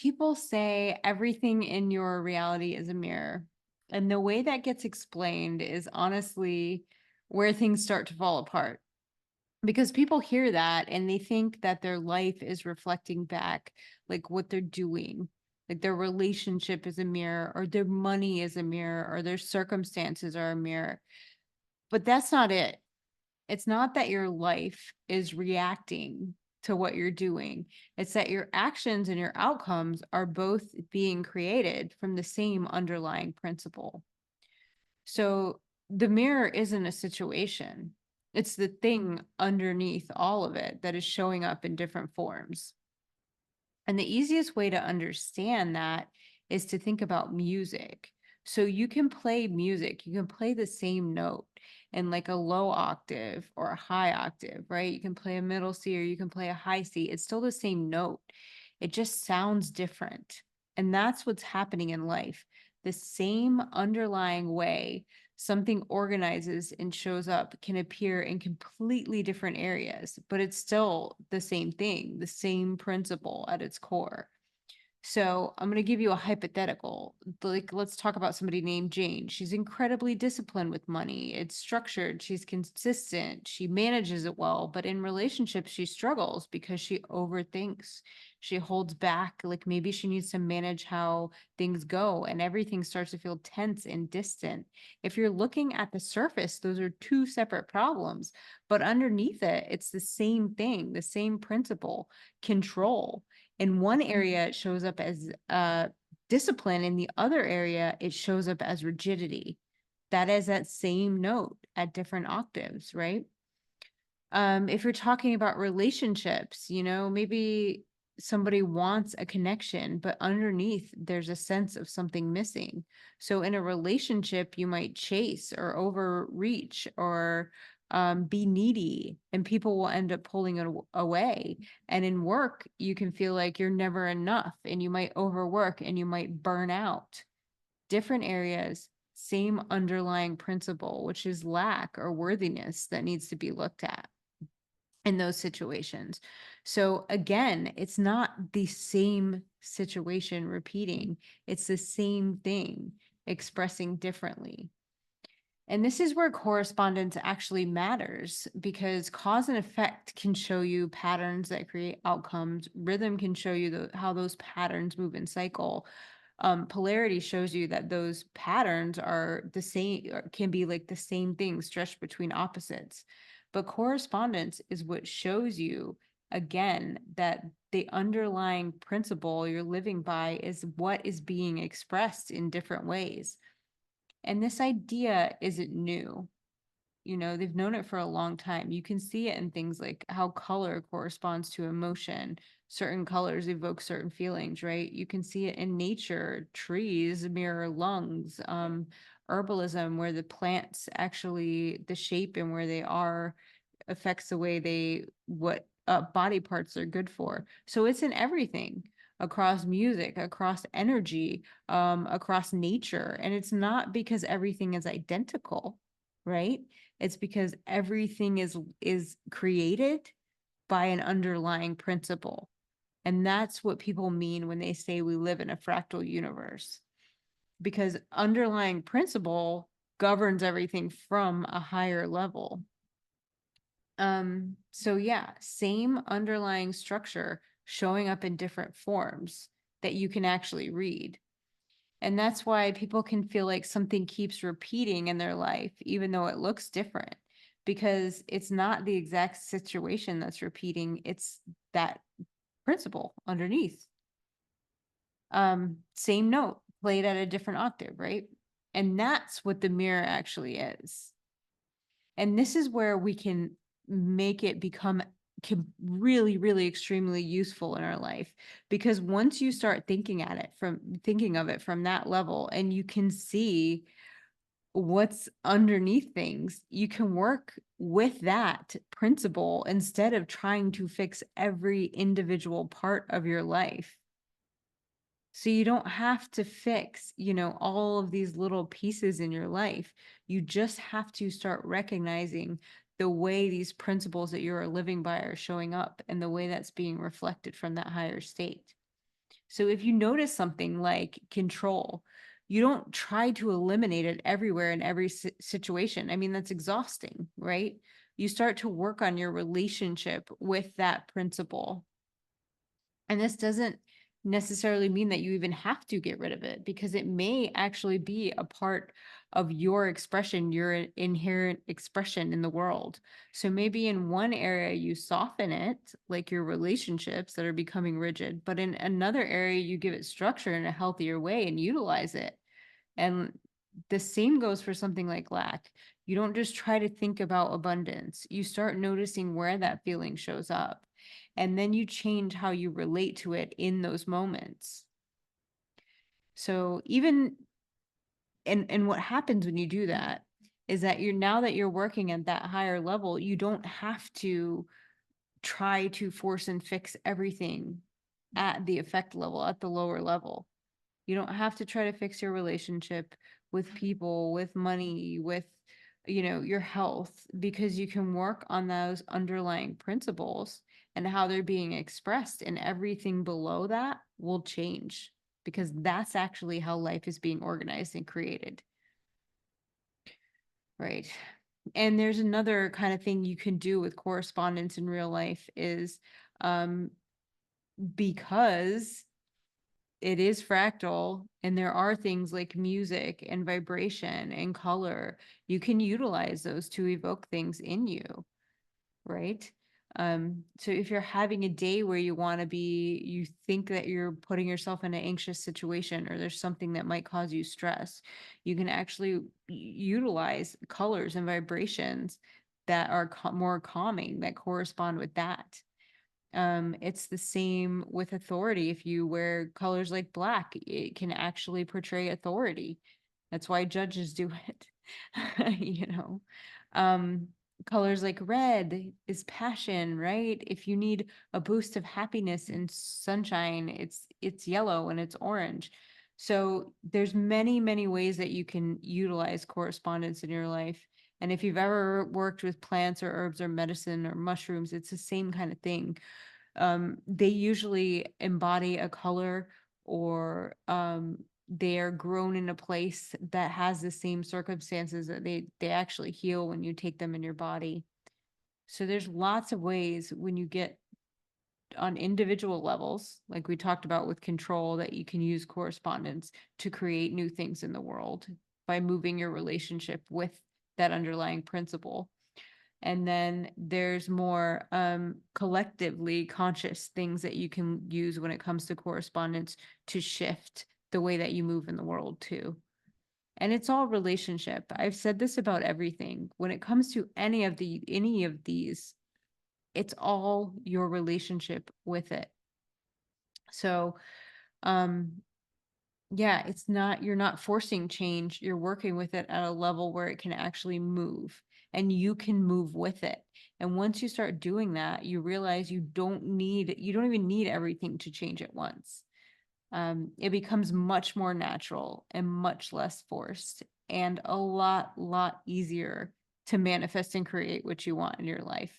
people say everything in your reality is a mirror. And the way that gets explained is honestly where things start to fall apart. Because people hear that and they think that their life is reflecting back like what they're doing. Like their relationship is a mirror, or their money is a mirror, or their circumstances are a mirror. But that's not it. It's not that your life is reacting to what you're doing. It's that your actions and your outcomes are both being created from the same underlying principle. So the mirror isn't a situation. It's the thing underneath all of it that is showing up in different forms. And the easiest way to understand that is to think about music. So you can play music, you can play the same note in like a low octave or a high octave, right? You can play a middle C or you can play a high C. It's still the same note. It just sounds different. And that's what's happening in life. The same underlying way something organizes and shows up can appear in completely different areas, but it's still the same thing, the same principle at its core. So I'm going to give you a hypothetical. Like, let's talk about somebody named Jane. She's incredibly disciplined with money. It's structured. She's consistent. She manages it well. But in relationships, she struggles because she overthinks. She holds back. Like maybe she needs to manage how things go, and everything starts to feel tense and distant. If you're looking at the surface, those are two separate problems. But underneath it, it's the same thing, the same principle, control. In one area, it shows up as discipline. In the other area, it shows up as rigidity. That is that same note at different octaves, right? If you're talking about relationships, maybe somebody wants a connection, but underneath there's a sense of something missing. So in a relationship, you might chase or overreach or be needy, and people will end up pulling it away. And in work, you can feel like you're never enough, and you might overwork and you might burn out. Different areas, same underlying principle, which is lack or worthiness that needs to be looked at in those situations. So again, it's not the same situation repeating, it's the same thing expressing differently. And this is where correspondence actually matters, because cause and effect can show you patterns that create outcomes. Rhythm can show you how those patterns move in cycle. Polarity shows you that those patterns are the same, or can be like the same thing stretched between opposites. But correspondence is what shows you, again, that the underlying principle you're living by is what is being expressed in different ways. And this idea isn't new. They've known it for a long time. You can see it in things like how color corresponds to emotion. Certain colors evoke certain feelings, right? You can see it in nature. Trees mirror lungs. Herbalism, where the plants actually, the shape and where they are affects the way what body parts are good for. So it's in everything, across music, across energy, across nature. And it's not because everything is identical, right? It's because everything is created by an underlying principle. And that's what people mean when they say we live in a fractal universe, because underlying principle governs everything from a higher level. So yeah, same underlying structure showing up in different forms that you can actually read. And that's why people can feel like something keeps repeating in their life, even though it looks different, because it's not the exact situation that's repeating, it's that principle underneath. Same note played at a different octave, right? And that's what the mirror actually is. And this is where we can make it become really, really extremely useful in our life. Because once you start thinking of it from that level, and you can see what's underneath things, you can work with that principle instead of trying to fix every individual part of your life. So you don't have to fix, all of these little pieces in your life. You just have to start recognizing the way these principles that you're living by are showing up, and the way that's being reflected from that higher state. So if you notice something like control, you don't try to eliminate it everywhere in every situation. I mean, that's exhausting, right? You start to work on your relationship with that principle. And this doesn't necessarily mean that you even have to get rid of it, because it may actually be a part of your expression, your inherent expression in the world. So maybe in one area you soften it, like your relationships that are becoming rigid, but in another area you give it structure in a healthier way and utilize it. And the same goes for something like lack. You don't just try to think about abundance. You start noticing where that feeling shows up. And then you change how you relate to it in those moments. So even and what happens when you do that is that now that you're working at that higher level, you don't have to try to force and fix everything at the effect level, at the lower level. You don't have to try to fix your relationship with people, with money, with, your health, because you can work on those underlying principles, and how they're being expressed, and everything below that will change, because that's actually how life is being organized and created. Right. And there's another kind of thing you can do with correspondence in real life is, because it is fractal and there are things like music and vibration and color, you can utilize those to evoke things in you, right? So if you're having a day where you think that you're putting yourself in an anxious situation, or there's something that might cause you stress, you can actually utilize colors and vibrations that are more calming, that correspond with that. It's the same with authority. If you wear colors like black, it can actually portray authority. That's why judges do it. you know. Um, Colors like red is passion, right? If you need a boost of happiness and sunshine, it's yellow and it's orange. So there's many, many ways that you can utilize correspondence in your life. And if you've ever worked with plants or herbs or medicine or mushrooms, it's the same kind of thing. They usually embody a color, or they are grown in a place that has the same circumstances, that they actually heal when you take them in your body. So there's lots of ways when you get on individual levels, like we talked about with control, that you can use correspondence to create new things in the world by moving your relationship with that underlying principle. And then there's more collectively conscious things that you can use when it comes to correspondence to shift the way that you move in the world too. And it's all relationship. I've said this about everything. When it comes to any of these, it's all your relationship with it. So yeah, you're not forcing change, you're working with it at a level where it can actually move, and you can move with it. And once you start doing that, you realize you don't even need everything to change at once. It becomes much more natural and much less forced, and a lot easier to manifest and create what you want in your life.